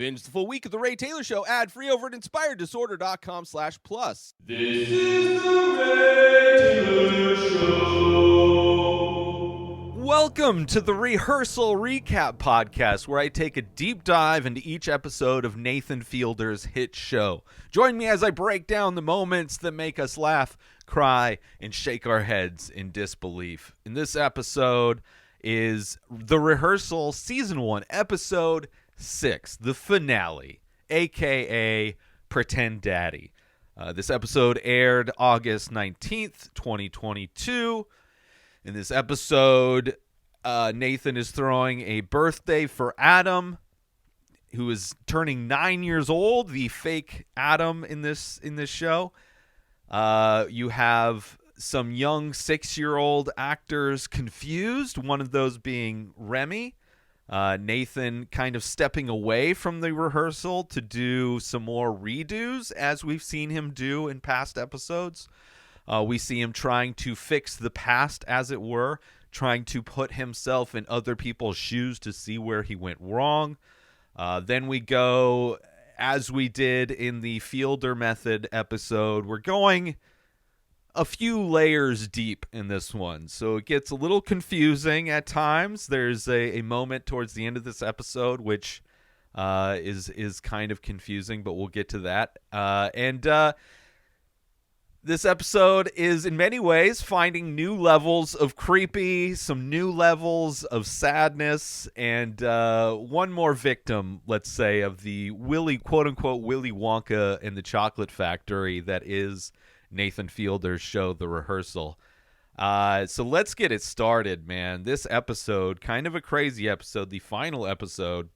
Binge the full week of The Ray Taylor Show ad-free over at inspireddisorder.com/plus. This is The Ray Taylor Show. Welcome to the Rehearsal Recap Podcast, where I take a deep dive into each episode of Nathan Fielder's hit show. Join me as I break down the moments that make us laugh, cry, and shake our heads in disbelief. In this episode is The Rehearsal Season 1, Episode 6, the finale, aka Pretend Daddy. This episode aired August 19th, 2022. In this episode, Nathan is throwing a birthday for Adam, who is turning 9 years old, the fake Adam in this show. You have some young 6-year-old actors confused, one of those being Remy. Nathan kind of stepping away from the rehearsal to do some more redos, as we've seen him do in past episodes. We see him trying to fix the past, as it were, trying to put himself in other people's shoes to see where he went wrong. Then we go, as we did in the Fielder Method episode, we're going a few layers deep in this one, so it gets a little confusing at times. There's a moment towards the end of this episode which is kind of confusing, but we'll get to that. This episode is in many ways finding new levels of creepy, some new levels of sadness, and one more victim, let's say, of the quote-unquote Willy Wonka and the Chocolate Factory that is Nathan Fielder's show, The Rehearsal. So let's get it started, man. This episode, kind of a crazy episode, the final episode.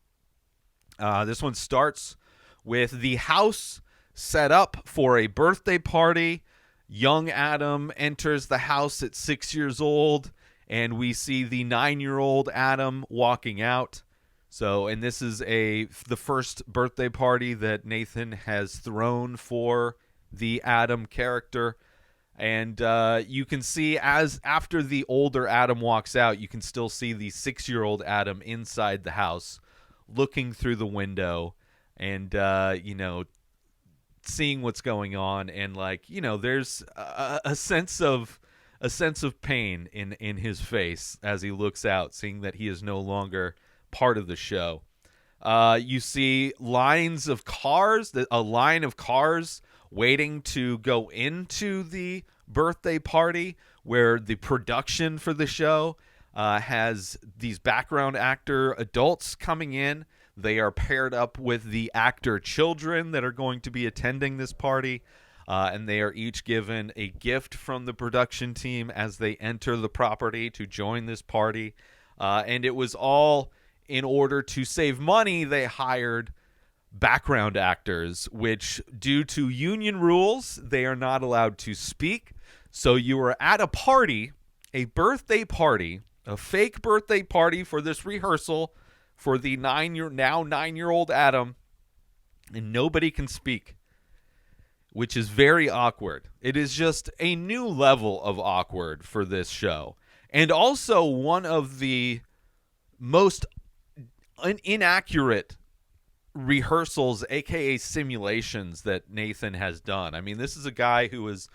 This one starts with the house set up for a birthday party. Young Adam enters the house at 6 years old, and we see the 9-year-old Adam walking out. So, and this is the first birthday party that Nathan has thrown for the Adam character. And you can see, as after the older Adam walks out, you can still see the 6-year-old Adam inside the house looking through the window and seeing what's going on, and there's a sense of pain in his face as he looks out, seeing that he is no longer part of the show. You see a line of cars waiting to go into the birthday party, where the production for the show has these background actor adults coming in. They are paired up with the actor children that are going to be attending this party, and they are each given a gift from the production team as they enter the property to join this party. And it was all in order to save money. They hired background actors, which, due to union rules, they are not allowed to speak. So you are at a party, a birthday party, a fake birthday party for this rehearsal for the 9-year-old Adam, and nobody can speak, which is very awkward. It is just a new level of awkward for this show, and also one of the most inaccurate rehearsals, aka simulations, that Nathan has done. I mean, this is a guy who has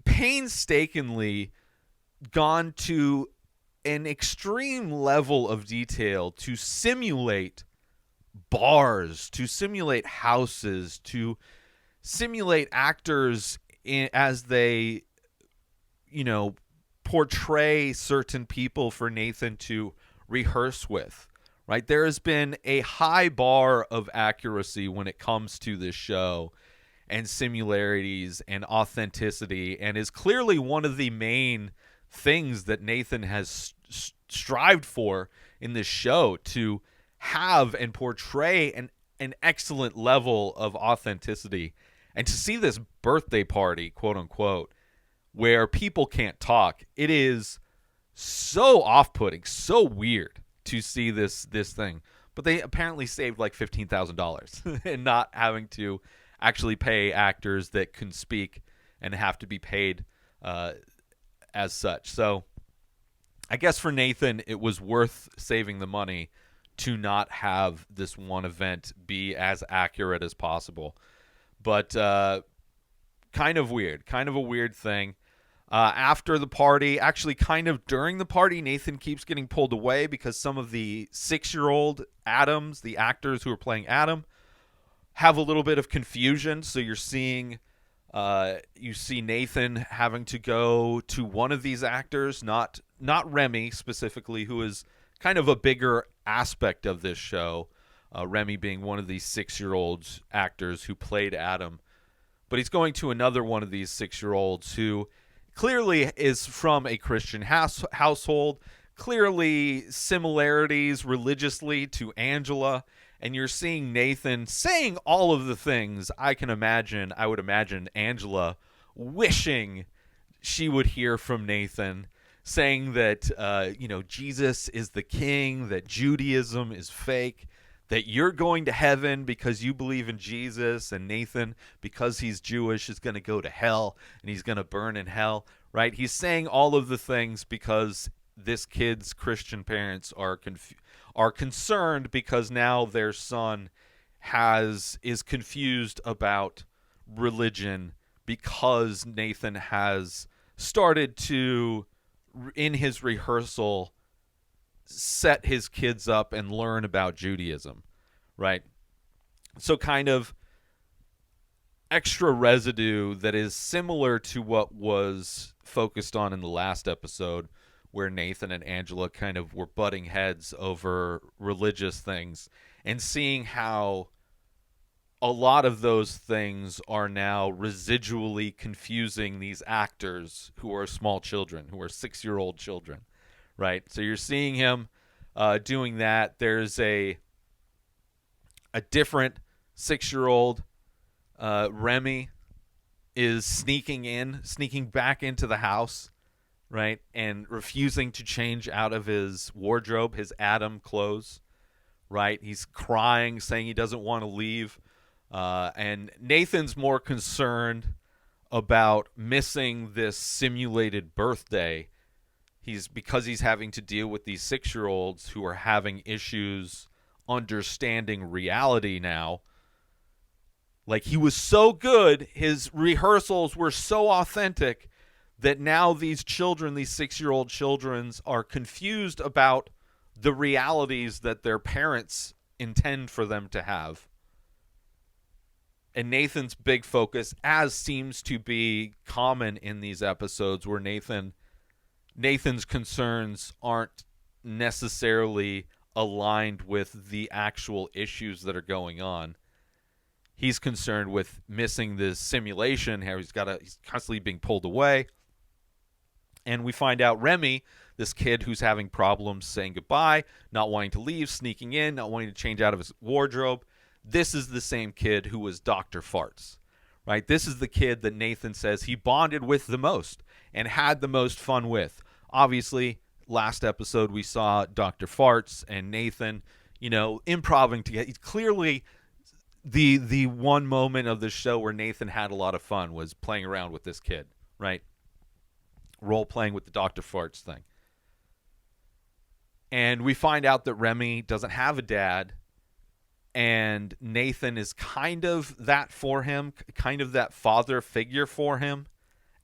painstakingly gone to an extreme level of detail to simulate bars, to simulate houses, to simulate actors as they, portray certain people for Nathan to rehearse with. Right? There has been a high bar of accuracy when it comes to this show, and similarities and authenticity, and is clearly one of the main things that Nathan has strived for in this show, to have and portray an excellent level of authenticity. And to see this birthday party, quote unquote, where people can't talk, it is so off-putting, so weird to see this thing. But they apparently saved like $15,000 and not having to actually pay actors that can speak and have to be paid as such. So I guess for Nathan, it was worth saving the money to not have this one event be as accurate as possible. But kind of weird, kind of a weird thing. After the party, actually kind of during the party, Nathan keeps getting pulled away because some of the 6-year-old Adams, the actors who are playing Adam, have a little bit of confusion. So you see Nathan having to go to one of these actors, not Remy specifically, who is kind of a bigger aspect of this show. Remy being one of these 6-year-old actors who played Adam. But he's going to another one of these 6-year-olds who clearly is from a Christian household, clearly similarities religiously to Angela, and you're seeing Nathan saying all of the things I would imagine Angela wishing she would hear from Nathan, saying that, Jesus is the king, that Judaism is fake, that you're going to heaven because you believe in Jesus, and Nathan, because he's Jewish, is going to go to hell, and he's going to burn in hell, right? He's saying all of the things because this kid's Christian parents are concerned because now their son is confused about religion because Nathan has started to, in his rehearsal, set his kids up and learn about Judaism, right? So kind of extra residue that is similar to what was focused on in the last episode, where Nathan and Angela kind of were butting heads over religious things, and seeing how a lot of those things are now residually confusing these actors who are small children, who are 6-year-old children. Right, so you're seeing him doing that. There's a different 6-year-old, Remy, is sneaking back into the house, right, and refusing to change out of his wardrobe, his Adam clothes, right? He's crying, saying he doesn't want to leave, and Nathan's more concerned about missing this simulated birthday. Because he's having to deal with these 6-year-olds who are having issues understanding reality now. Like, he was so good, his rehearsals were so authentic, that now these 6-year-old children are confused about the realities that their parents intend for them to have. And Nathan's big focus, as seems to be common in these episodes, where Nathan's concerns aren't necessarily aligned with the actual issues that are going on. He's concerned with missing this simulation, how he's constantly being pulled away. And we find out Remy, this kid who's having problems saying goodbye, not wanting to leave, sneaking in, not wanting to change out of his wardrobe. This is the same kid who was Dr. Farts, right? This is the kid that Nathan says he bonded with the most and had the most fun with. Obviously, last episode we saw Dr. Farts and Nathan, improvising together. It's clearly the one moment of the show where Nathan had a lot of fun was playing around with this kid, right? Role playing with the Dr. Farts thing. And we find out that Remy doesn't have a dad, and Nathan is kind of that for him, kind of that father figure for him.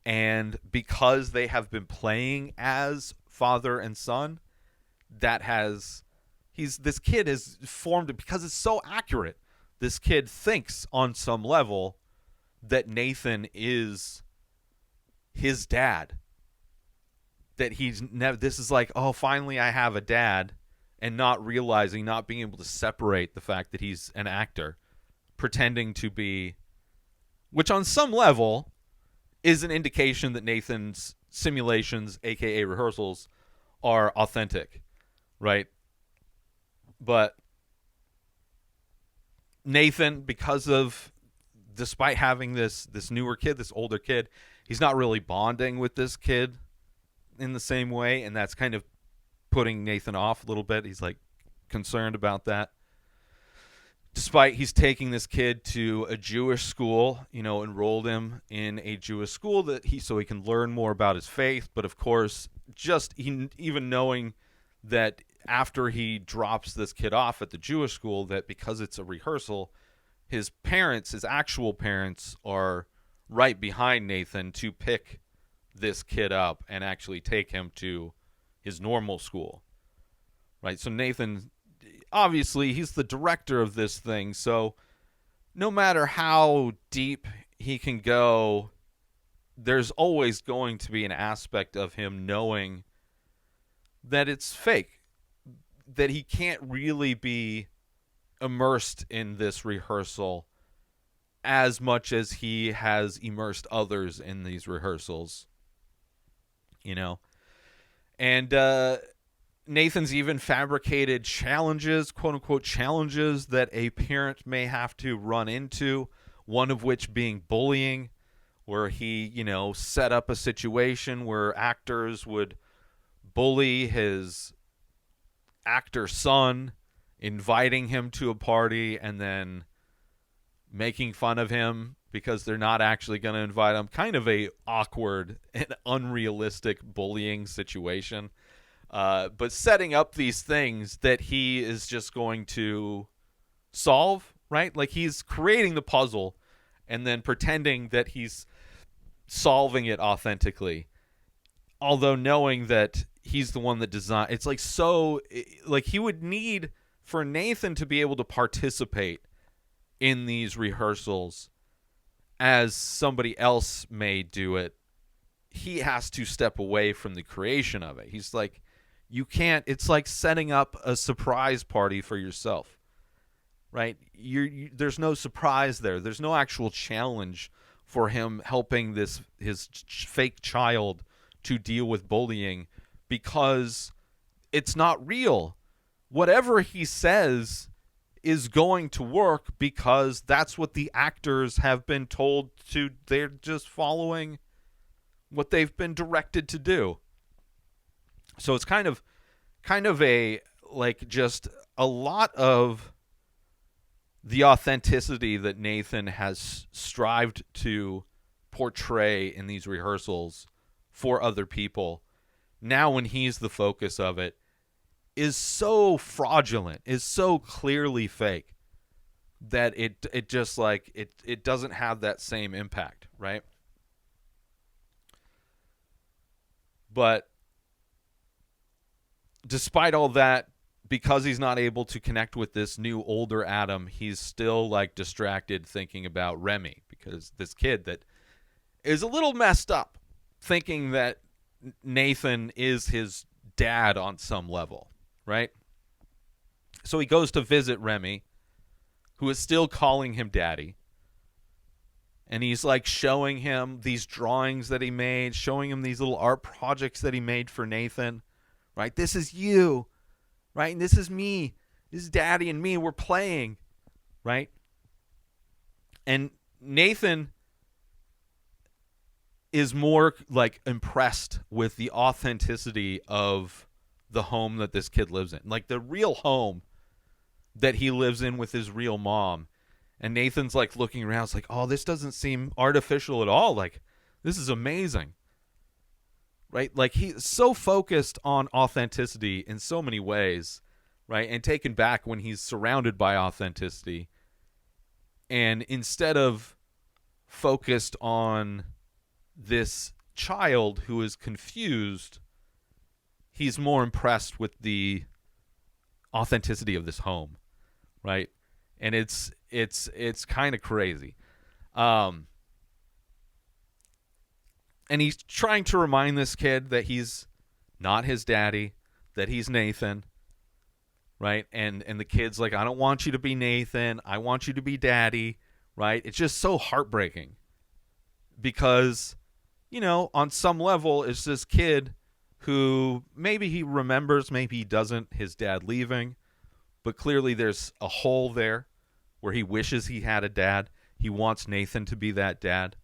And because they have been playing as father and son, this kid has formed, because it's so accurate, this kid thinks on some level that Nathan is his dad. That this is like, oh, finally I have a dad, and not being able to separate the fact that he's an actor, pretending to be, which on some level is an indication that Nathan's simulations, aka rehearsals, are authentic, right? But Nathan, despite having this newer kid, this older kid, he's not really bonding with this kid in the same way, and that's kind of putting Nathan off a little bit. He's like concerned about that. Despite he's taking this kid to a Jewish school, enrolled him in a Jewish school so he can learn more about his faith. But of course, even knowing that after he drops this kid off at the Jewish school, that because it's a rehearsal, his parents, his actual parents, are right behind Nathan to pick this kid up and actually take him to his normal school. Right? So Nathan, obviously, he's the director of this thing, so no matter how deep he can go, there's always going to be an aspect of him knowing that it's fake, that he can't really be immersed in this rehearsal as much as he has immersed others in these rehearsals, you know. And Nathan's even fabricated challenges, quote-unquote challenges, that a parent may have to run into, one of which being bullying, where he, set up a situation where actors would bully his actor son, inviting him to a party and then making fun of him because they're not actually going to invite him. Kind of a awkward and unrealistic bullying situation. But setting up these things that he is just going to solve, right? Like he's creating the puzzle and then pretending that he's solving it authentically, although knowing that he's the one that designed. It's like, so like he would need for Nathan to be able to participate in these rehearsals as somebody else may do it. He has to step away from the creation of it. He's like, you can't. It's like setting up a surprise party for yourself, right? There's no surprise there. There's no actual challenge for him helping his fake child to deal with bullying, because it's not real. Whatever he says is going to work because that's what the actors have been told to. They're just following what they've been directed to do. So it's kind of a, like, just a lot of the authenticity that Nathan has strived to portray in these rehearsals for other people, now when he's the focus of it, is so fraudulent, is so clearly fake, that it just, like, it doesn't have that same impact, right? But despite all that, because he's not able to connect with this new older Adam, he's still, like, distracted thinking about Remy, because this kid that is a little messed up, thinking that Nathan is his dad on some level, right? So he goes to visit Remy, who is still calling him daddy. And he's, like, showing him these drawings that he made, showing him these little art projects that he made for Nathan, right? This is you, right? And this is me. This is daddy and me. We're playing, right? And Nathan is more, like, impressed with the authenticity of the home that this kid lives in. Like, the real home that he lives in with his real mom. And Nathan's, like, looking around. It's like, oh, this doesn't seem artificial at all. Like, this is amazing. Right? Like, he's so focused on authenticity in so many ways, right? And taken back when he's surrounded by authenticity. And instead of focused on this child who is confused, he's more impressed with the authenticity of this home, right? And it's kind of crazy. And he's trying to remind this kid that he's not his daddy, that he's Nathan, right? And the kid's like, I don't want you to be Nathan. I want you to be daddy, right? It's just so heartbreaking because, on some level, it's this kid who maybe he remembers, maybe he doesn't, his dad leaving, but clearly there's a hole there where he wishes he had a dad. He wants Nathan to be that dad,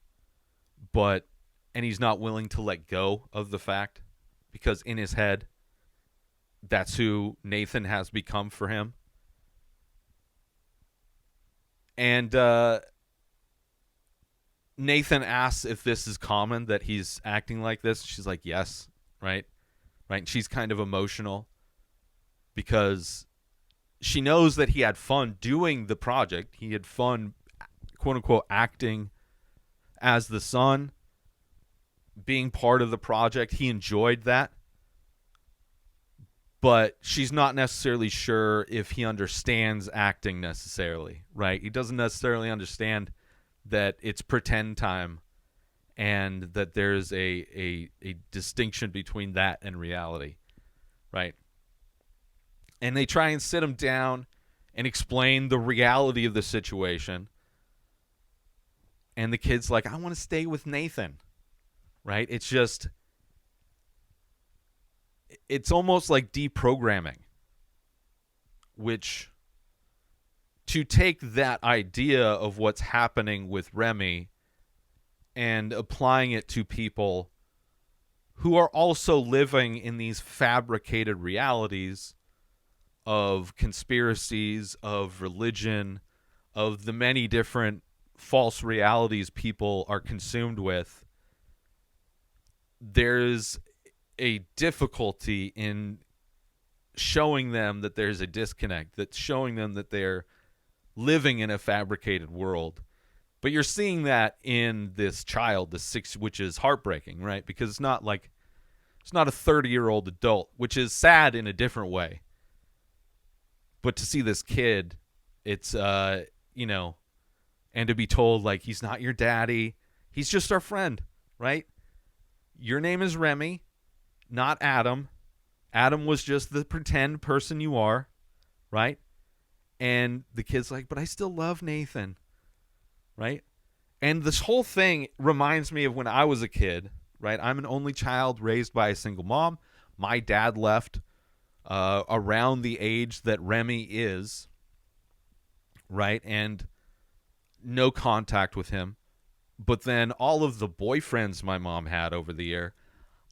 and he's not willing to let go of the fact, because in his head, that's who Nathan has become for him. And Nathan asks if this is common, that he's acting like this. She's like, yes, right? And she's kind of emotional. because she knows that he had fun doing the project. He had fun, quote unquote, acting as the son, being part of the project. He enjoyed that. But she's not necessarily sure if he understands acting necessarily, right? He doesn't necessarily understand that it's pretend time and that there's a distinction between that and reality, right? And they try and sit him down and explain the reality of the situation. And the kid's like, I want to stay with Nathan, right? It's almost like deprogramming, which, to take that idea of what's happening with Remy and applying it to people who are also living in these fabricated realities of conspiracies, of religion, of the many different false realities people are consumed with, there's a difficulty in showing them that there's a disconnect, that's showing them that they're living in a fabricated world. But you're seeing that in this child, which is heartbreaking, right? Because it's not a 30-year-old adult, which is sad in a different way. But to see this kid, it's, and to be told, like, he's not your daddy. He's just our friend, right? Your name is Remy, not Adam. Adam was just the pretend person you are, right? And the kid's like, but I still love Nathan, right? And this whole thing reminds me of when I was a kid, right? I'm an only child raised by a single mom. My dad left around the age that Remy is, right? And no contact with him. But then all of the boyfriends my mom had over the year,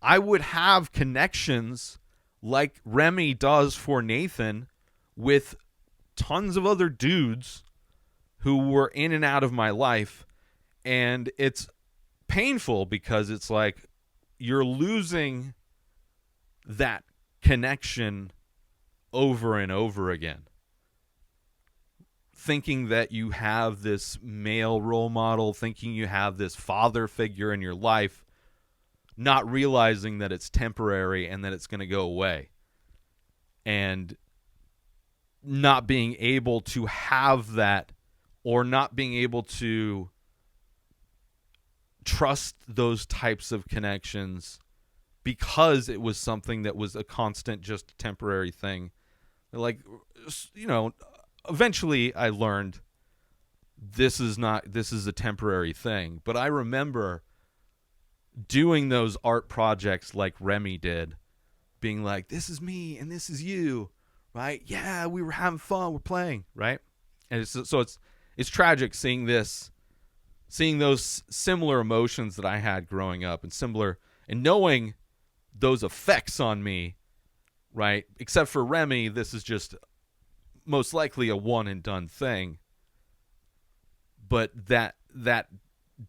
I would have connections like Remy does for Nathan with tons of other dudes who were in and out of my life. And it's painful because it's like you're losing that connection over and over again, thinking that you have this male role model, thinking you have this father figure in your life, not realizing that it's temporary and that it's going to go away, and not being able to have that, or not being able to trust those types of connections because it was something that was a constant, just temporary thing. Like, eventually I learned this is a temporary thing. But I remember doing those art projects like Remy did, being like, this is me and this is you, right? Yeah, we were having fun, we're playing, right? And it's tragic seeing those similar emotions that I had growing up, and knowing those effects on me, right? Except for Remy, this is just most likely a one and done thing. But that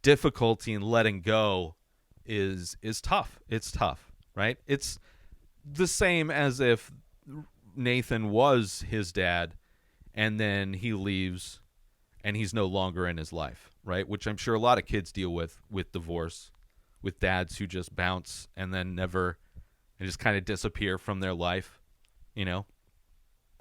difficulty in letting go is tough. It's tough, right? It's the same as if Nathan was his dad and then he leaves and he's no longer in his life, right? Which I'm sure a lot of kids deal with divorce, with dads who just bounce and then just kind of disappear from their life,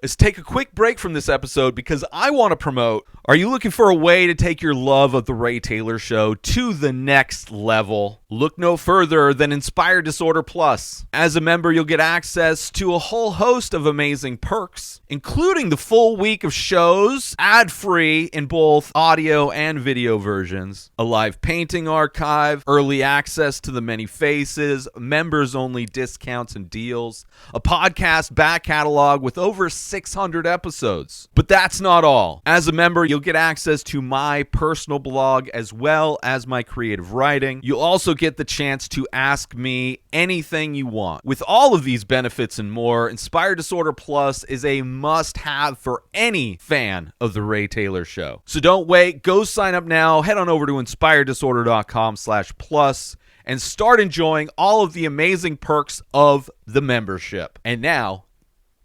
Let's take a quick break from this episode because I want to promote. Are you looking for a way to take your love of The Ray Taylor Show to the next level? Look no further than Inspired Disorder Plus. As a member, you'll get access to a whole host of amazing perks, including the full week of shows, ad-free in both audio and video versions, a live painting archive, early access to the many faces, members-only discounts and deals, a podcast back catalog with over 600 episodes. But that's not all. As a member, you'll get access to my personal blog as well as my creative writing. You'll also get the chance to ask me anything you want. With all of these benefits and more, Inspired Disorder Plus is a must-have for any fan of The Ray Taylor Show. So don't wait. Go sign up now. Head on over to inspireddisorder.com/plus and start enjoying all of the amazing perks of the membership. And now,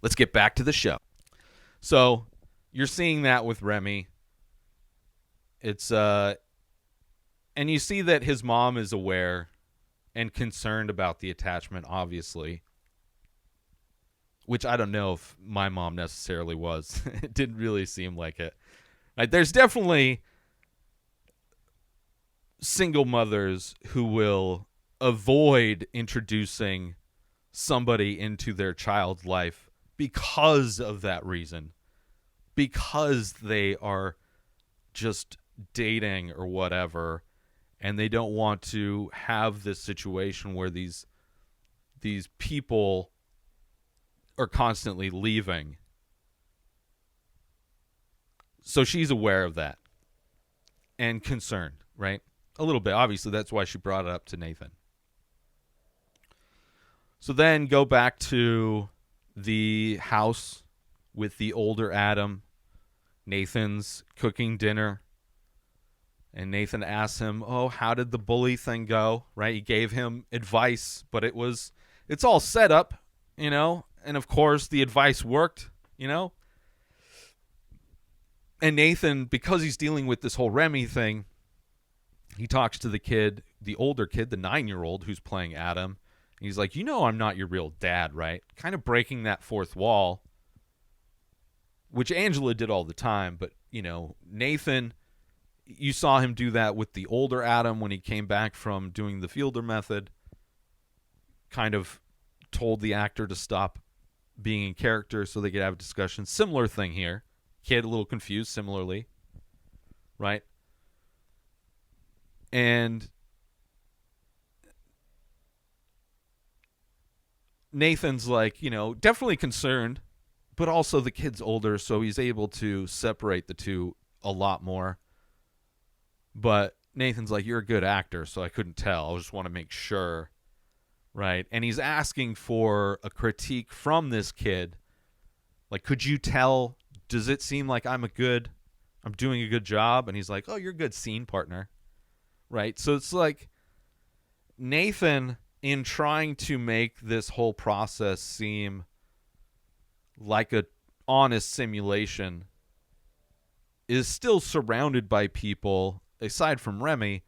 let's get back to the show. So you're seeing that with Remy. It's and you see that his mom is aware and concerned about the attachment, obviously. Which I don't know if my mom necessarily was. It didn't really seem like it. Like, there's definitely single mothers who will avoid introducing somebody into their child's life because of that reason. Because they are just dating or whatever, and they don't want to have this situation where these people are constantly leaving. So she's aware of that and concerned, right? A little bit. Obviously, that's why she brought it up to Nathan. So then go back to the house with the older Adam. Nathan's cooking dinner. And Nathan asks him, oh, how did the bully thing go? Right? He gave him advice, but it's all set up, you know? And of course, the advice worked, you know? And Nathan, because he's dealing with this whole Remy thing, he talks to the kid, the older kid, the 9-year-old who's playing Adam. And he's like, you know I'm not your real dad, right? Kind of breaking that fourth wall, which Angela did all the time. But, you know, Nathan, you saw him do that with the older Adam when he came back from doing the Fielder method. Kind of told the actor to stop being in character so they could have a discussion. Similar thing here. Kid a little confused similarly. Right? And Nathan's like, you know, definitely concerned, but also the kid's older, so he's able to separate the two a lot more. But Nathan's like, you're a good actor, so I couldn't tell. I just want to make sure. Right? And he's asking for a critique from this kid. Like, could you tell? Does it seem like I'm doing a good job? And he's like, oh, you're a good scene partner. Right? So it's like Nathan, in trying to make this whole process seem like a honest simulation, is still surrounded by people, aside from Remy,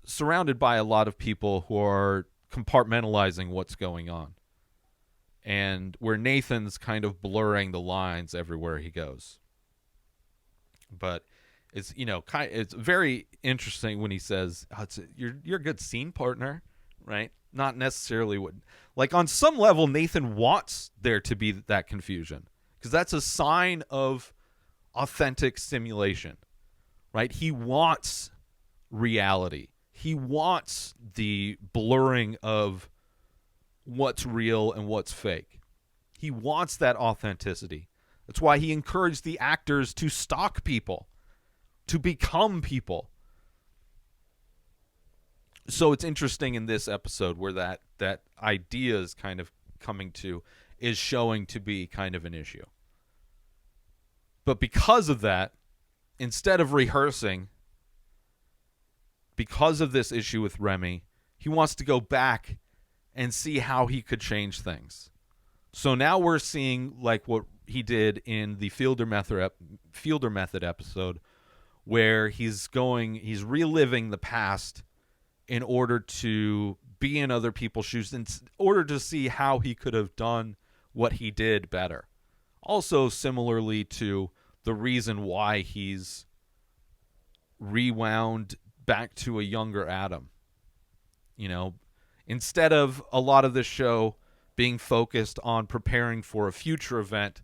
surrounded by a lot of people who are compartmentalizing what's going on. And where Nathan's kind of blurring the lines everywhere he goes. But it's, you know, it's very interesting when he says, oh, you're a good scene partner, right? Not necessarily what, like, on some level, Nathan wants there to be that confusion, because that's a sign of authentic simulation, right? He wants reality. He wants the blurring of what's real and what's fake. He wants that authenticity. That's why he encouraged the actors to stalk people, to become people. So it's interesting in this episode where that idea is kind of is showing to be kind of an issue. But because of that, instead of rehearsing, because of this issue with Remy, he wants to go back and see how he could change things. So now we're seeing like what he did in the Fielder method episode, where he's reliving the past in order to be in other people's shoes, in order to see how he could have done what he did better. Also, similarly to the reason why he's rewound back to a younger Adam. You know, instead of a lot of this show being focused on preparing for a future event,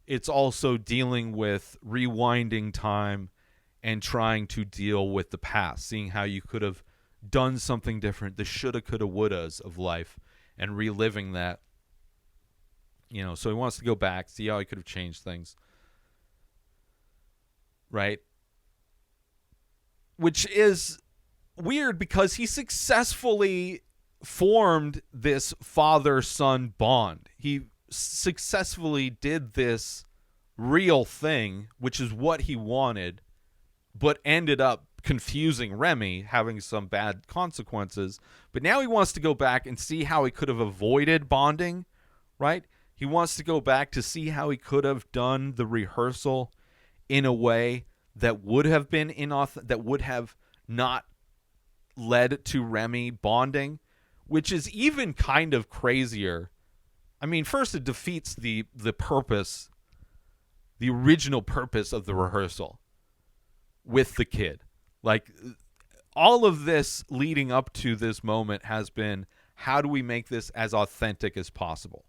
it's also dealing with rewinding time and trying to deal with the past, seeing how you could have done something different, the shoulda, coulda, wouldas of life, and reliving that. You know, so he wants to go back, see how he could have changed things. Right? Which is weird because he successfully formed this father-son bond. He successfully did this real thing, which is what he wanted, but ended up confusing Remy, having some bad consequences. But now he wants to go back and see how he could have avoided bonding, right? He wants to go back to see how he could have done the rehearsal in a way that would have been that would have not led to Remy bonding, which is even kind of crazier. I mean, first it defeats the purpose, the original purpose of the rehearsal with the kid. Like, all of this leading up to this moment has been, how do we make this as authentic as possible?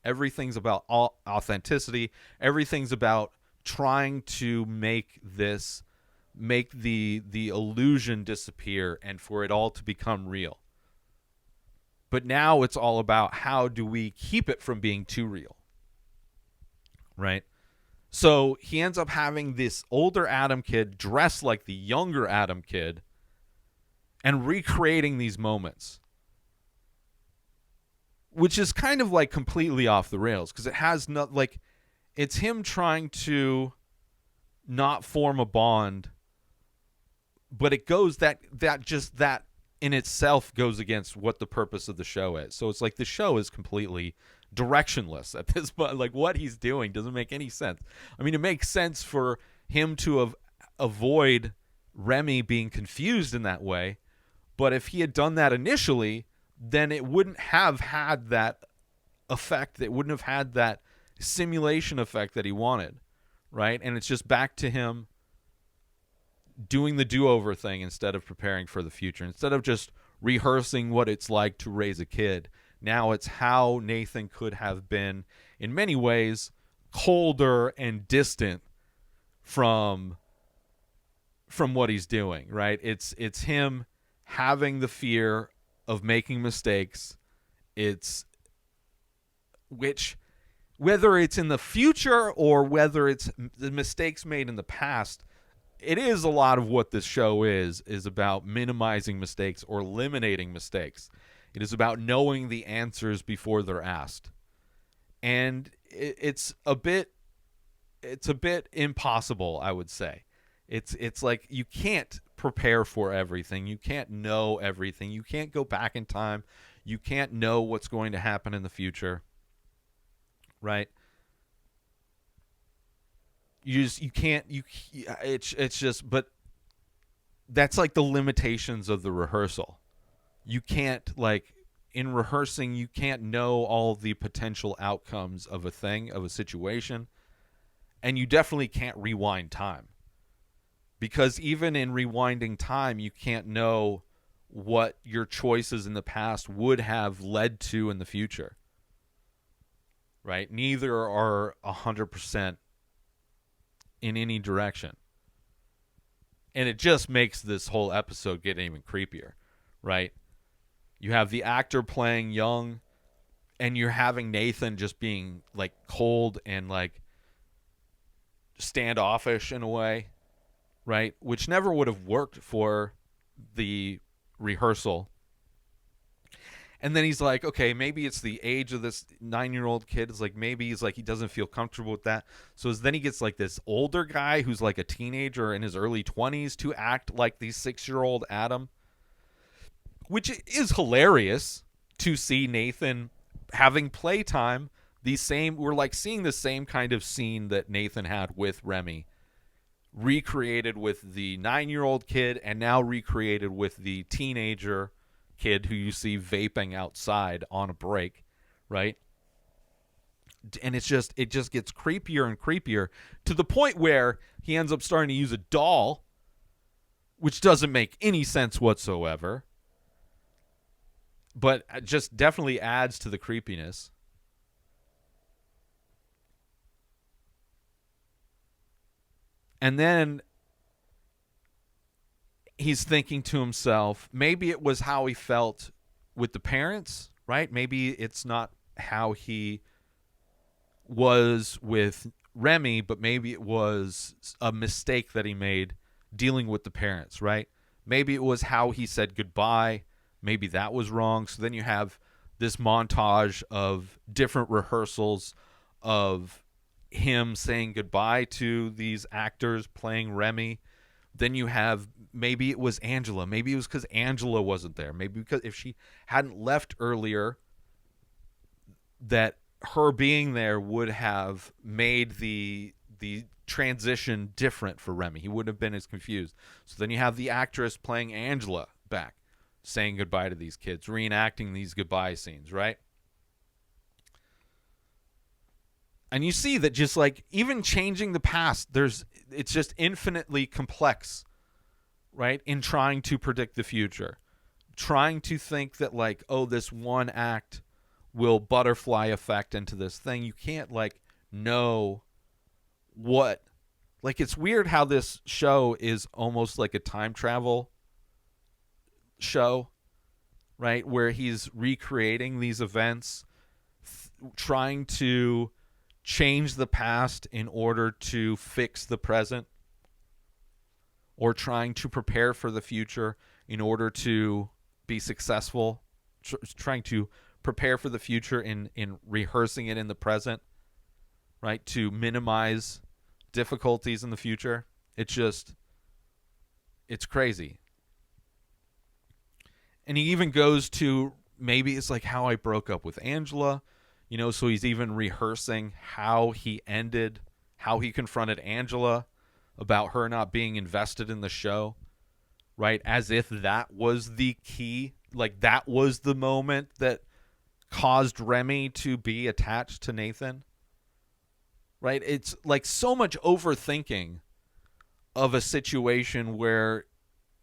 Everything's about authenticity. Everything's about trying to make the illusion disappear and for it all to become real. But now it's all about, how do we keep it from being too real? Right? So he ends up having this older Adam kid dressed like the younger Adam kid and recreating these moments, which is kind of like completely off the rails, because it has not, like, it's him trying to not form a bond, but it goes that in itself goes against what the purpose of the show is. So it's like the show is completely directionless at this point. Like, what he's doing doesn't make any sense. I mean, it makes sense for him to avoid Remy being confused in that way, but if he had done that initially, then it wouldn't have had that effect. It wouldn't have had that simulation effect that he wanted, right? And it's just back to him doing the do-over thing instead of preparing for the future. Instead of just rehearsing what it's like to raise a kid, now it's how Nathan could have been, in many ways, colder and distant from what he's doing, right? It's him having the fear of making mistakes. It's whether it's in the future or whether it's the mistakes made in the past, it is a lot of what this show is about minimizing mistakes or eliminating mistakes. It is about knowing the answers before they're asked. And it's a bit impossible, I would say. It's like you can't prepare for everything. You can't know everything. You can't go back in time. You can't know what's going to happen in the future. Right? It's just, but that's like the limitations of the rehearsal. You can't, like, in rehearsing, you can't know all the potential outcomes of a thing, of a situation, and you definitely can't rewind time. Because even in rewinding time, you can't know what your choices in the past would have led to in the future. Right? Neither are 100% in any direction. And it just makes this whole episode get even creepier, right? You have the actor playing young, and you're having Nathan just being, like, cold and, like, standoffish in a way, right? Which never would have worked for the rehearsal. And then he's like, okay, maybe it's the age of this 9-year-old kid. It's like, maybe he's like, he doesn't feel comfortable with that. So then he gets like this older guy who's like a teenager in his early 20s to act like the 6-year-old Adam, which is hilarious to see Nathan having playtime. We're like seeing the same kind of scene that Nathan had with Remy, recreated with the 9-year-old kid and now recreated with the teenager kid who you see vaping outside on a break, right? And it just gets creepier and creepier to the point where he ends up starting to use a doll, which doesn't make any sense whatsoever, but just definitely adds to the creepiness. And then he's thinking to himself, maybe it was how he felt with the parents, right? Maybe it's not how he was with Remy, but maybe it was a mistake that he made dealing with the parents, right? Maybe it was how he said goodbye. Maybe that was wrong. So then you have this montage of different rehearsals of him saying goodbye to these actors playing Remy. Then you have, maybe it was Angela. Maybe it was because Angela wasn't there. Maybe because if she hadn't left earlier, that her being there would have made the transition different for Remy. He wouldn't have been as confused. So then you have the actress playing Angela back, saying goodbye to these kids, reenacting these goodbye scenes, right? And you see that just like even changing the past, it's just infinitely complex, right? In trying to predict the future, trying to think that like, oh, this one act will butterfly effect into this thing. You can't like know what, like, it's weird how this show is almost like a time travel show, right? Where he's recreating these events, trying to change the past in order to fix the present, or trying to prepare for the future in order to be successful, trying to prepare for the future in rehearsing it in the present, right? To minimize difficulties in the future. It's crazy. And he even goes to, maybe it's like how I broke up with Angela, so he's even rehearsing how he confronted Angela about her not being invested in the show, right? As if that was the key, like that was the moment that caused Remy to be attached to Nathan, right? It's like so much overthinking of a situation where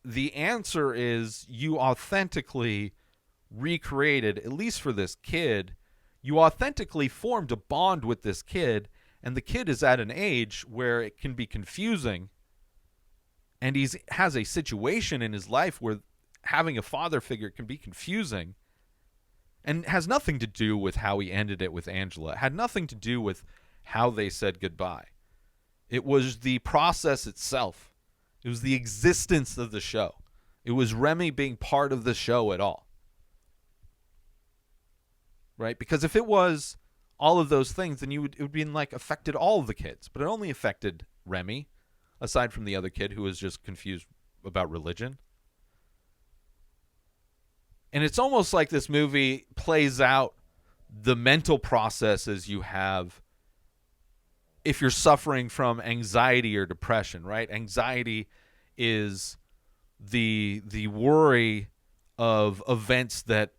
the answer is you authentically recreated, at least for this kid, you authentically formed a bond with this kid, and the kid is at an age where it can be confusing, and he has a situation in his life where having a father figure can be confusing, and has nothing to do with how he ended it with Angela. It had nothing to do with how they said goodbye. It was the process itself. It was the existence of the show. It was Remy being part of the show at all. Right? Because if it was all of those things, then it would be like affected all of the kids. But it only affected Remy, aside from the other kid who was just confused about religion. And it's almost like this movie plays out the mental processes you have if you're suffering from anxiety or depression, right? Anxiety is the worry of events that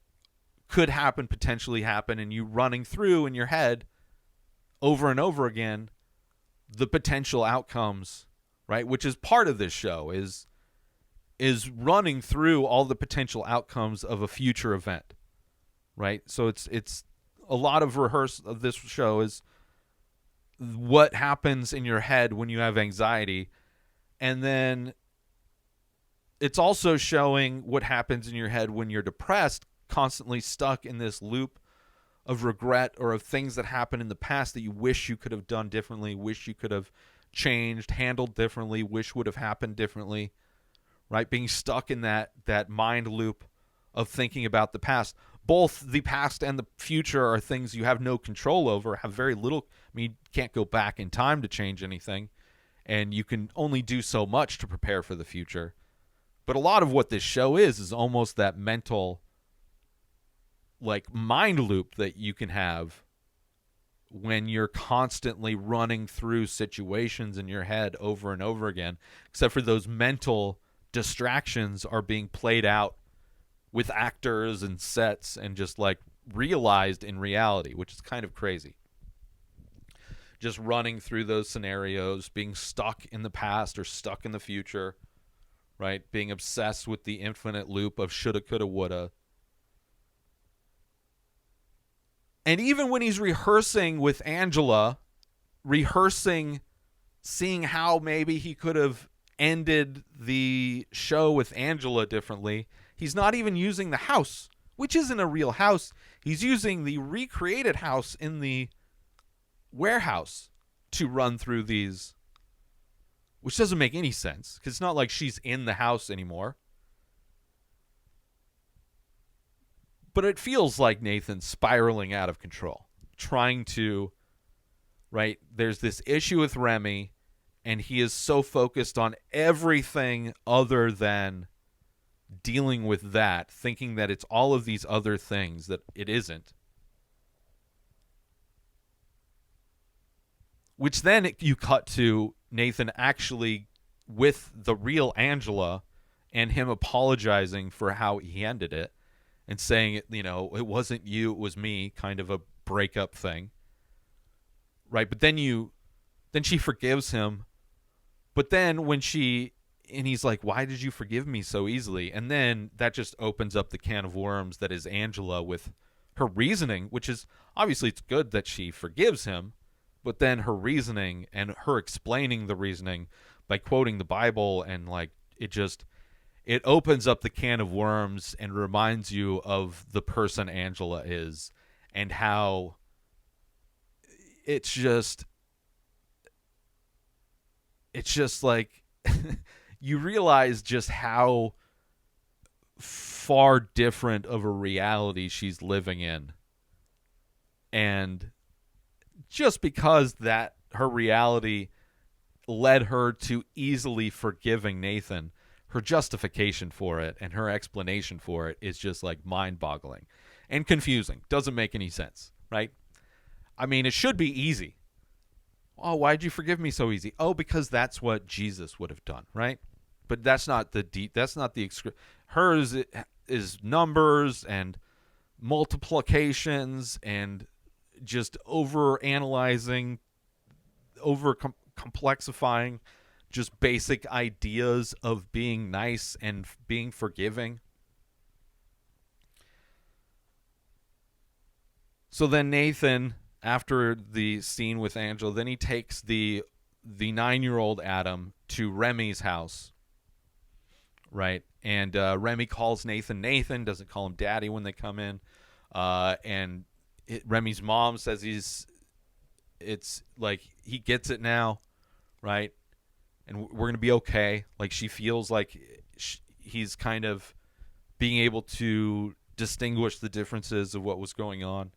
could happen, potentially happen, and you running through in your head over and over again the potential outcomes, right? Which is part of this show, is running through all the potential outcomes of a future event, right? So it's a lot of rehearse of this show is what happens in your head when you have anxiety, and then it's also showing what happens in your head when you're depressed, constantly stuck in this loop of regret or of things that happened in the past that you wish you could have done differently, wish you could have changed, handled differently, wish would have happened differently, right? Being stuck in that mind loop of thinking about the past. Both the past and the future are things you have no control over, have very little. I mean, you can't go back in time to change anything, and you can only do so much to prepare for the future. But a lot of what this show is almost that mental, like, mind loop that you can have when you're constantly running through situations in your head over and over again, except for those mental distractions are being played out with actors and sets and just like realized in reality, which is kind of crazy. Just running through those scenarios, being stuck in the past or stuck in the future, right? Being obsessed with the infinite loop of shoulda, coulda, woulda. And even when he's rehearsing with Angela, seeing how maybe he could have ended the show with Angela differently, he's not even using the house, which isn't a real house. He's using the recreated house in the warehouse to run through these, which doesn't make any sense because it's not like she's in the house anymore. But it feels like Nathan's spiraling out of control, trying to, right? There's this issue with Remy, and he is so focused on everything other than dealing with that, thinking that it's all of these other things that it isn't. which then you cut to Nathan actually with the real Angela and him apologizing for how he ended it and saying, it wasn't you, it was me, kind of a breakup thing. Right? But then she forgives him. But then he's like, why did you forgive me so easily? And then that just opens up the can of worms that is Angela with her reasoning, which is obviously it's good that she forgives him, but then her reasoning and her explaining the reasoning by quoting the Bible and it opens up the can of worms and reminds you of the person Angela is and how it's just like you realize just how far different of a reality she's living in. And just because that her reality led her to easily forgiving Nathan, her justification for it and her explanation for it is just like mind-boggling and confusing. Doesn't make any sense, right? I mean, it should be easy. Oh, why'd you forgive me so easy? Oh, because that's what Jesus would have done, right? But that's not hers is numbers and multiplications and just over analyzing, over complexifying just basic ideas of being nice and being forgiving. So then Nathan, after the scene with Angela, then he takes the 9-year-old Adam to Remy's house, right? And Remy calls Nathan, doesn't call him Daddy when they come in. And Remy's mom says it's like he gets it now, right? And we're going to be okay. Like she feels like he's kind of being able to distinguish the differences of what was going on.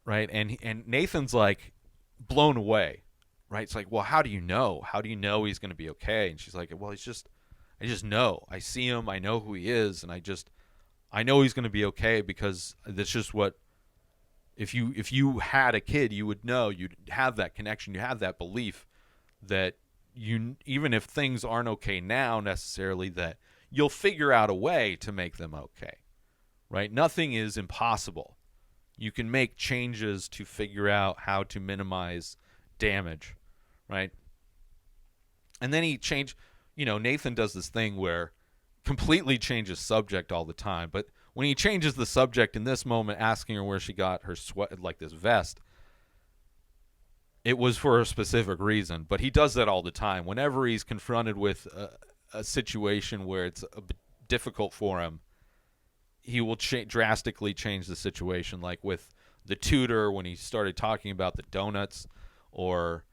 Right? And Nathan's like blown away, right? It's like, well, how do you know? How do you know he's going to be okay? And she's like, well, I just know. I see him. I know who he is. And I know he's going to be okay because that's just what, if you had a kid, you would know, you'd have that connection. You have that belief that even if things aren't okay now necessarily, that you'll figure out a way to make them okay, right? Nothing is impossible. You can make changes to figure out how to minimize damage, right? And then Nathan does this thing where completely changes subject all the time. But when he changes the subject in this moment, asking her where she got her sweat, like this vest, it was for a specific reason. But he does that all the time. Whenever he's confronted with a situation where it's a bit difficult for him, he will drastically change the situation, like with the tutor when he started talking about the donuts or,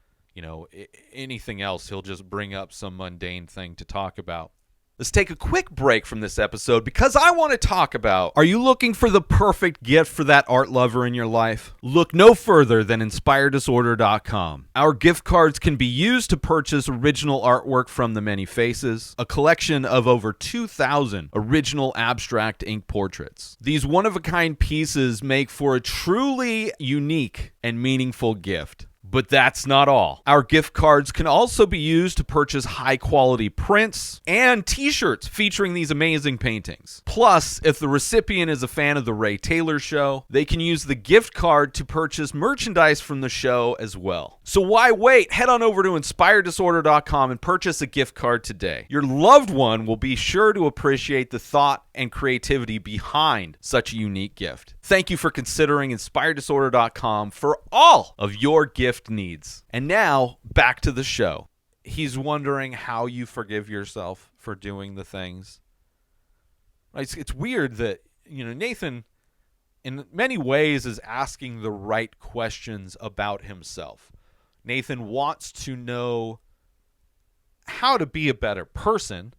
anything else. He'll just bring up some mundane thing to talk about. Let's take a quick break from this episode because I want to talk about, are you looking for the perfect gift for that art lover in your life? Look no further than inspireddisorder.com. Our gift cards can be used to purchase original artwork from The Many Faces, a collection of over 2,000 original abstract ink portraits. These one-of-a-kind pieces make for a truly unique and meaningful gift. But that's not all. Our gift cards can also be used to purchase high-quality prints and t-shirts featuring these amazing paintings. Plus, if the recipient is a fan of The Ray Taylor Show, they can use the gift card to purchase merchandise from the show as well. So why wait? Head on over to inspireddisorder.com and purchase a gift card today. Your loved one will be sure to appreciate the thought and creativity behind such a unique gift. Thank you for considering inspireddisorder.com for all of your gift needs. And now, back to the show. He's wondering how you forgive yourself for doing the things. It's weird that, Nathan, in many ways, is asking the right questions about himself. Nathan wants to know how to be a better person.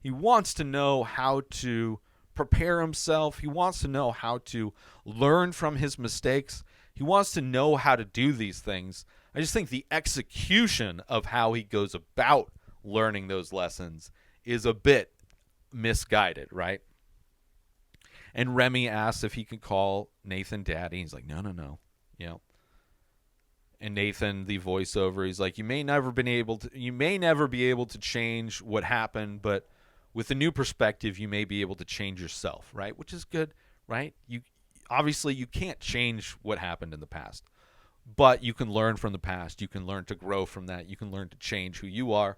He wants to know how to prepare himself. He wants to know how to learn from his mistakes. He wants to know how to do these things. I just think the execution of how he goes about learning those lessons is a bit misguided, right? And Remy asks if he can call Nathan Daddy. He's like, no. you know. And Nathan, the voiceover, he's like, you may never be able to change what happened, but with a new perspective, you may be able to change yourself, right? Which is good, right? You obviously you can't change what happened in the past, but you can learn from the past. You can learn to grow from that. You can learn to change who you are,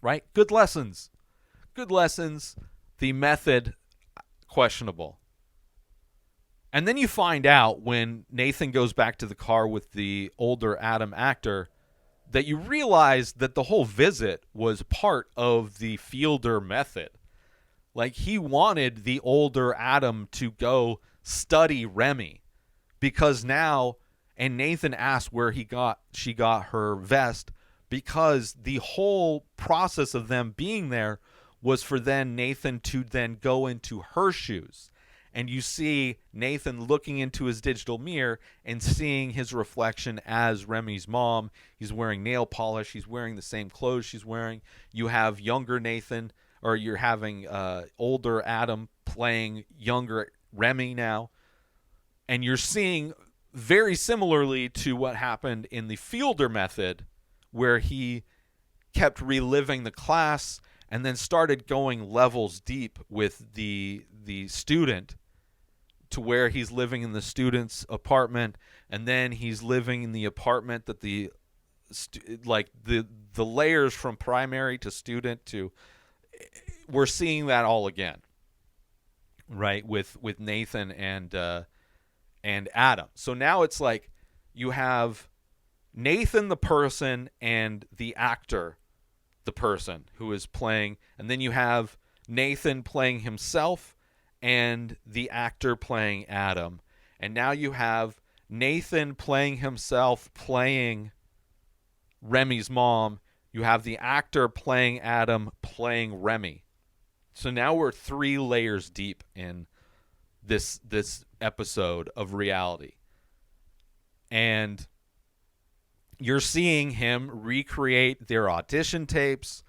right? Good lessons. Good lessons. The method, questionable. And then you find out when Nathan goes back to the car with the older Adam actor that you realize that the whole visit was part of the Fielder method. Like, he wanted the older Adam to go study Remy because now, and Nathan asked where she got her vest, because the whole process of them being there was for then Nathan to then go into her shoes. And you see Nathan looking into his digital mirror and seeing his reflection as Remy's mom. He's wearing nail polish. He's wearing the same clothes she's wearing. You have younger Nathan, or you're having older Adam playing younger Remy now. And you're seeing very similarly to what happened in the Fielder method, where he kept reliving the class and then started going levels deep with the student, to where he's living in the student's apartment, and then he's living in the apartment that the layers from primary to student to, we're seeing that all again, right, with Nathan and Adam. So now it's like you have Nathan the person and the actor the person who is playing, and then you have Nathan playing himself and the actor playing Adam. And now you have Nathan playing himself, playing Remy's mom. You have the actor playing Adam, playing Remy. So now we're 3 layers deep in this episode of reality. And you're seeing him recreate their audition tapes.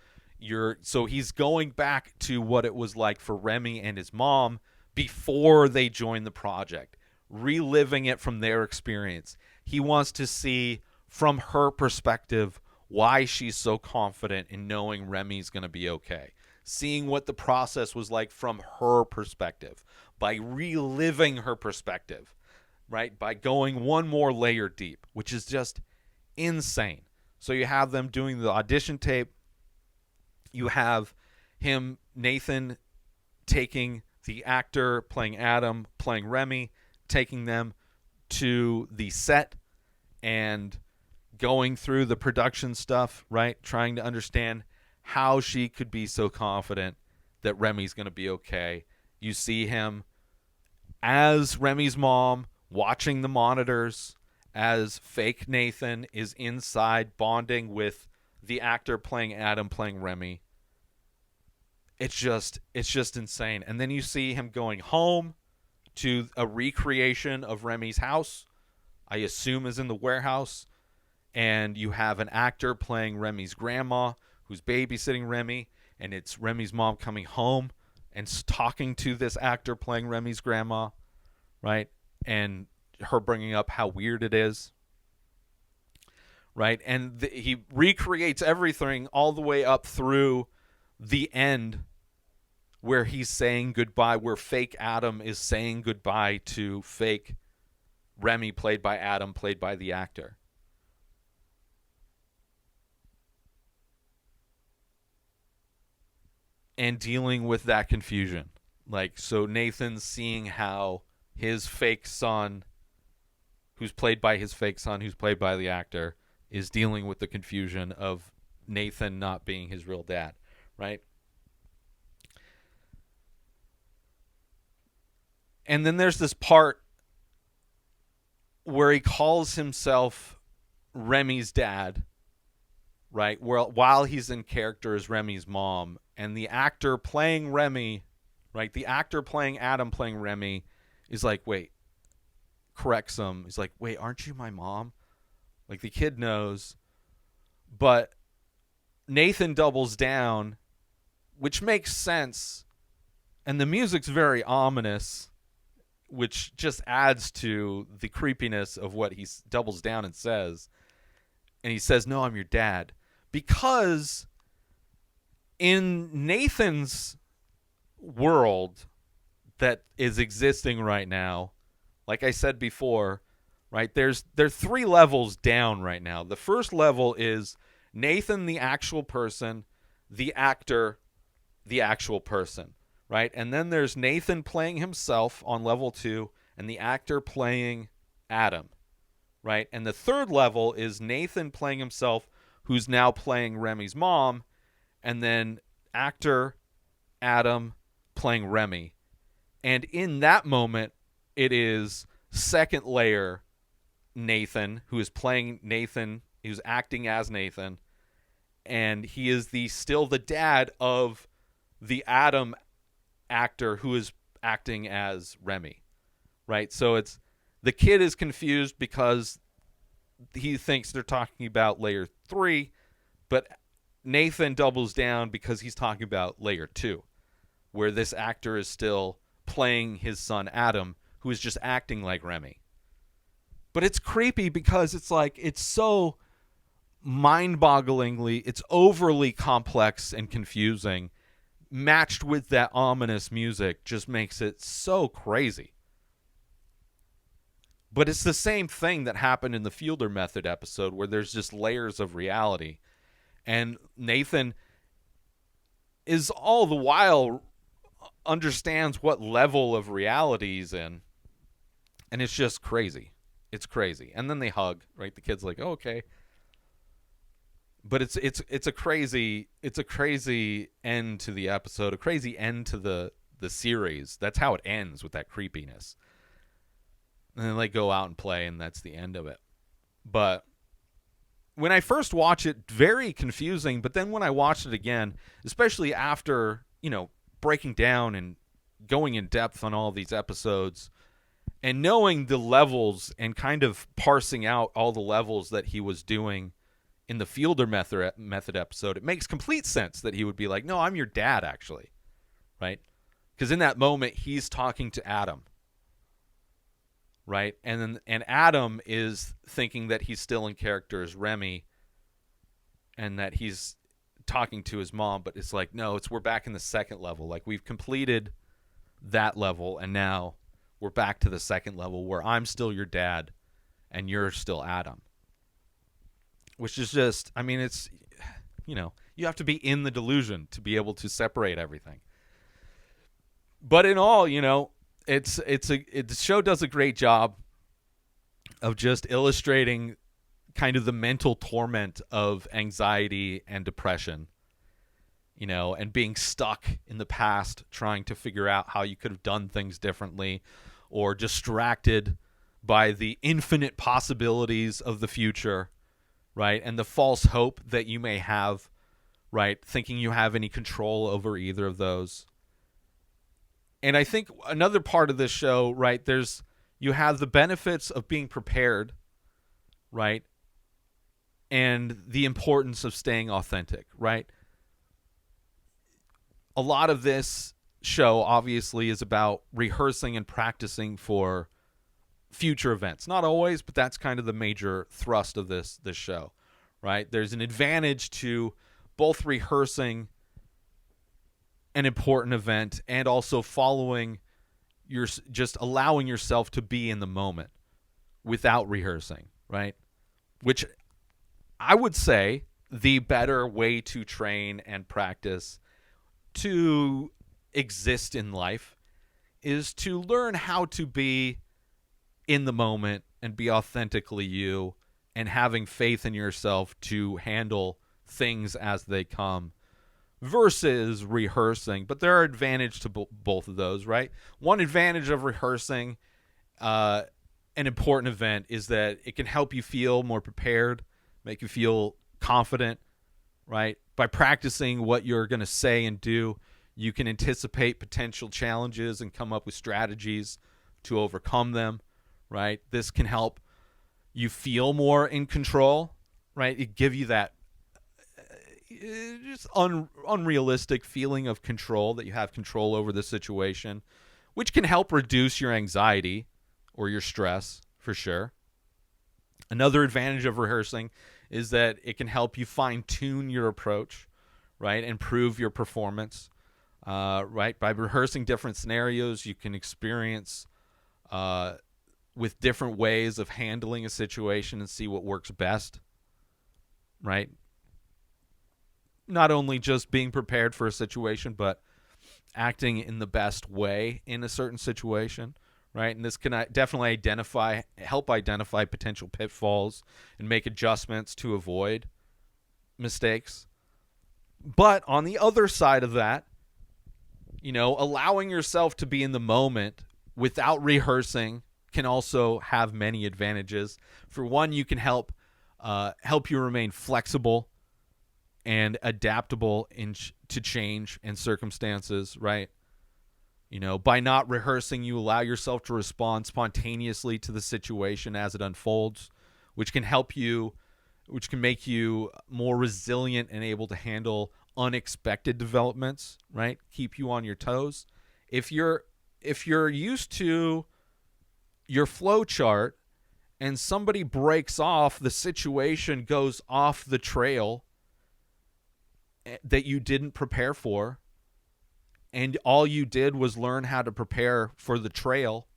So he's going back to what it was like for Remy and his mom before they joined the project, reliving it from their experience. He wants to see from her perspective why she's so confident in knowing Remy's going to be okay. Seeing what the process was like from her perspective, by reliving her perspective, right? By going one more layer deep, which is just insane. So you have them doing the audition tape. You have him, Nathan, taking the actor playing Adam, playing Remy, taking them to the set and going through the production stuff, right? Trying to understand how she could be so confident that Remy's going to be okay. You see him as Remy's mom watching the monitors as fake Nathan is inside bonding with the actor playing Adam, playing Remy. It's just insane. And then you see him going home to a recreation of Remy's house, I assume is in the warehouse. And you have an actor playing Remy's grandma who's babysitting Remy. And it's Remy's mom coming home and talking to this actor playing Remy's grandma, right? And her bringing up how weird it is, right? And he recreates everything all the way up through the end where he's saying goodbye, where fake Adam is saying goodbye to fake Remy, played by Adam, played by the actor. And dealing with that confusion. Like, so Nathan's seeing how his fake son, who's played by his fake son, who's played by the actor, is dealing with the confusion of Nathan not being his real dad, right? And then there's this part where he calls himself Remy's dad, right? While he's in character as Remy's mom, and the actor playing Remy, right? The actor playing Adam, playing Remy, is like, wait, corrects him. He's like, wait, aren't you my mom? Like, the kid knows. But Nathan doubles down, which makes sense. And the music's very ominous. which just adds to the creepiness of what he doubles down and says. And he says, "No, I'm your dad." Because in Nathan's world that is existing right now, like I said before, right, there are 3 levels down right now. The first level is Nathan, the actual person, the actor, the actual person, right? And then there's Nathan playing himself on level 2 and the actor playing Adam, right? And the third level is Nathan playing himself, who's now playing Remy's mom, and then actor Adam playing Remy. And in that moment, it is second layer Nathan, who is playing Nathan, who's acting as Nathan, and he is still the dad of the Adam actor who is acting as Remy, right? So it's the kid is confused because he thinks they're talking about layer 3, but Nathan doubles down because he's talking about layer 2, where this actor is still playing his son Adam, who is just acting like Remy. But it's creepy because it's like, it's so mind-bogglingly, it's overly complex and confusing, matched with that ominous music just makes it so crazy. But it's the same thing that happened in the Fielder Method episode, where there's just layers of reality. And Nathan is all the while understands what level of reality he's in. And it's just crazy. It's crazy. And then they hug, right? The kid's like, oh, okay. But it's a crazy end to the episode, a crazy end to the series. That's how it ends, with that creepiness. And then they go out and play, and that's the end of it. But when I first watch it, very confusing. But then when I watched it again, especially after, breaking down and going in depth on all these episodes and knowing the levels and kind of parsing out all the levels that he was doing in the Fielder method episode, it makes complete sense that he would be like, no, I'm your dad, actually. Right? Because in that moment, he's talking to Adam. Right? And Adam is thinking that he's still in character as Remy and that he's talking to his mom, but it's like, no, we're back in the second level. Like, we've completed that level, and now we're back to the second level where I'm still your dad and you're still Adam. Which is just, it's, you have to be in the delusion to be able to separate everything. But in all, the show does a great job of just illustrating kind of the mental torment of anxiety and depression, and being stuck in the past, trying to figure out how you could have done things differently, or distracted by the infinite possibilities of the future, right? And the false hope that you may have, right? Thinking you have any control over either of those. And I think another part of this show, right, you have the benefits of being prepared, right? And the importance of staying authentic, right? A lot of this show obviously is about rehearsing and practicing for future events. Not always, but that's kind of the major thrust of this show, right? There's an advantage to both rehearsing an important event and also just allowing yourself to be in the moment without rehearsing, right? Which I would say the better way to train and practice to exist in life is to learn how to be in the moment and be authentically you and having faith in yourself to handle things as they come versus rehearsing. But there are advantages to both of those, right? One advantage of rehearsing an important event is that it can help you feel more prepared, make you feel confident, right? By practicing what you're going to say and do, you can anticipate potential challenges and come up with strategies to overcome them, right? This can help you feel more in control, right? It give you that just unrealistic feeling of control, that you have control over the situation, which can help reduce your anxiety or your stress for sure. Another advantage of rehearsing is that it can help you fine-tune your approach, right? Improve your performance, right? By rehearsing different scenarios, you can experience with different ways of handling a situation and see what works best, right? Not only just being prepared for a situation, but acting in the best way in a certain situation, right? And this can definitely help identify potential pitfalls and make adjustments to avoid mistakes. But on the other side of that, allowing yourself to be in the moment without rehearsing can also have many advantages. For one, you can help you remain flexible and adaptable to change and circumstances, right? By not rehearsing, you allow yourself to respond spontaneously to the situation as it unfolds, which can make you more resilient and able to handle unexpected developments, right? Keep you on your toes. If you're used to your flow chart and somebody breaks off, the situation goes off the trail that you didn't prepare for, and all you did was learn how to prepare for the trail,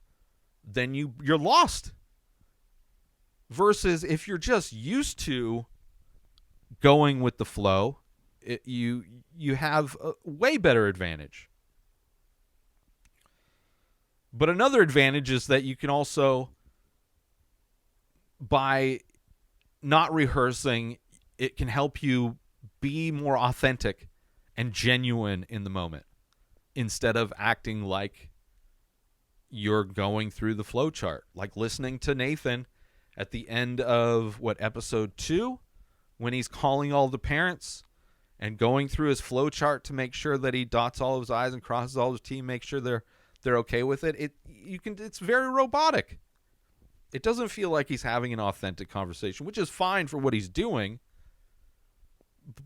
then you're lost. Versus if you're just used to going with the flow, you have a way better advantage. But another advantage is that you can also, by not rehearsing, it can help you be more authentic and genuine in the moment instead of acting like you're going through the flow chart. Like listening to Nathan at the end of episode 2, when he's calling all the parents and going through his flow chart to make sure that he dots all of his I's and crosses all of his T's, make sure they're okay with it. It's very robotic. It doesn't feel like he's having an authentic conversation, which is fine for what he's doing.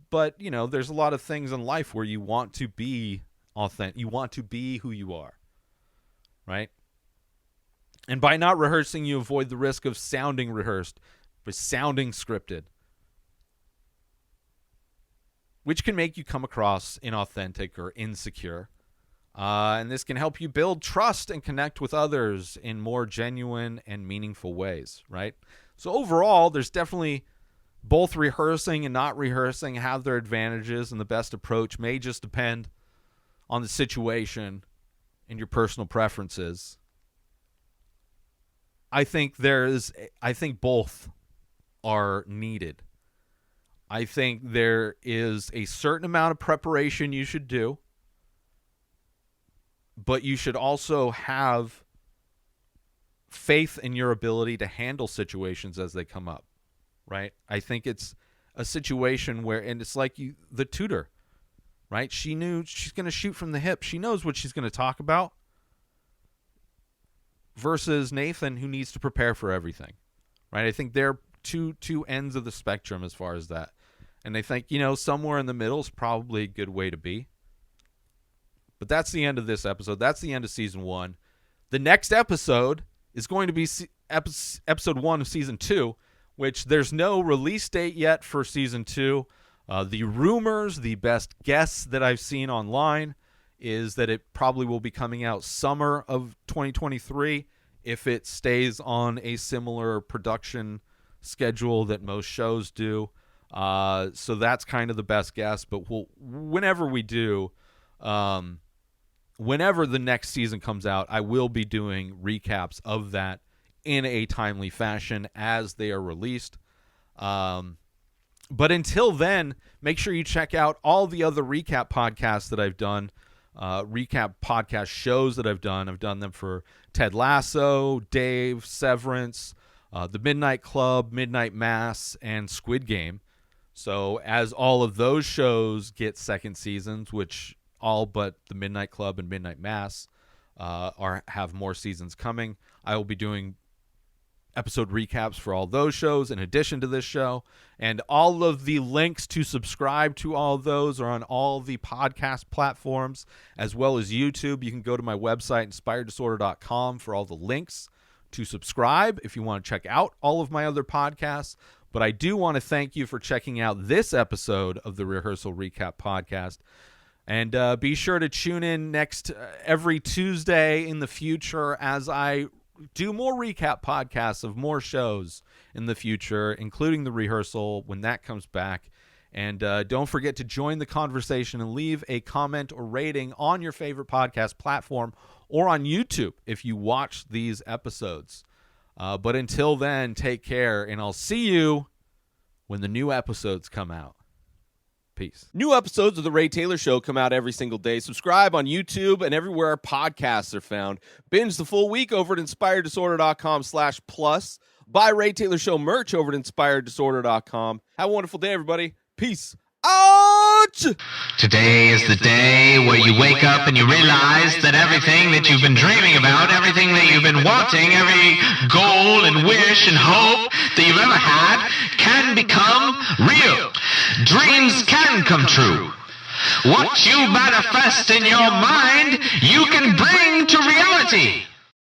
But, there's a lot of things in life where you want to be authentic. You want to be who you are, right? And by not rehearsing, you avoid the risk of sounding rehearsed, but sounding scripted, which can make you come across inauthentic or insecure. And this can help you build trust and connect with others in more genuine and meaningful ways, right? So overall, there's definitely both rehearsing and not rehearsing have their advantages, and the best approach may just depend on the situation and your personal preferences. I think both are needed. I think there is a certain amount of preparation you should do, but you should also have faith in your ability to handle situations as they come up, right? I think it's a situation where, and it's like the tutor, right? She knew she's going to shoot from the hip. She knows what she's going to talk about, versus Nathan, who needs to prepare for everything, right? I think they're two ends of the spectrum as far as that. And I think, somewhere in the middle is probably a good way to be. But that's the end of this episode. That's the end of season 1. The next episode is going to be episode 1 of season 2, which there's no release date yet for season 2. The rumors, the best guess that I've seen online is that it probably will be coming out summer of 2023 if it stays on a similar production schedule that most shows do. So that's kind of the best guess. But whenever we do, whenever the next season comes out, I will be doing recaps of that in a timely fashion as they are released. But until then, make sure you check out all the other recap podcasts that I've done, recap podcast shows that I've done. I've done them for Ted Lasso, Dave, Severance, The Midnight Club, Midnight Mass, and Squid Game. So as all of those shows get second seasons, which all but The Midnight Club and Midnight Mass have more seasons coming, I will be doing episode recaps for all those shows in addition to this show. And all of the links to subscribe to all of those are on all the podcast platforms as well as YouTube. You can go to my website, inspireddisorder.com, for all the links to subscribe if you want to check out all of my other podcasts. But I do want to thank you for checking out this episode of the Rehearsal Recap Podcast. And be sure to tune in next every Tuesday in the future as I do more recap podcasts of more shows in the future, including the Rehearsal when that comes back. And don't forget to join the conversation and leave a comment or rating on your favorite podcast platform or on YouTube if you watch these episodes. But until then, take care, and I'll see you when the new episodes come out. Peace. New episodes of The Ray Taylor Show come out every single day. Subscribe on YouTube and everywhere our podcasts are found. Binge the full week over at inspireddisorder.com/plus. Buy Ray Taylor Show merch over at inspireddisorder.com. Have a wonderful day, everybody. Peace out! Today is the day where you wake up and you realize that everything that you've been dreaming about, everything that you've been wanting, every goal and wish and hope that you've ever had can become real. Dreams can come true. What you manifest in your mind, you can bring to reality.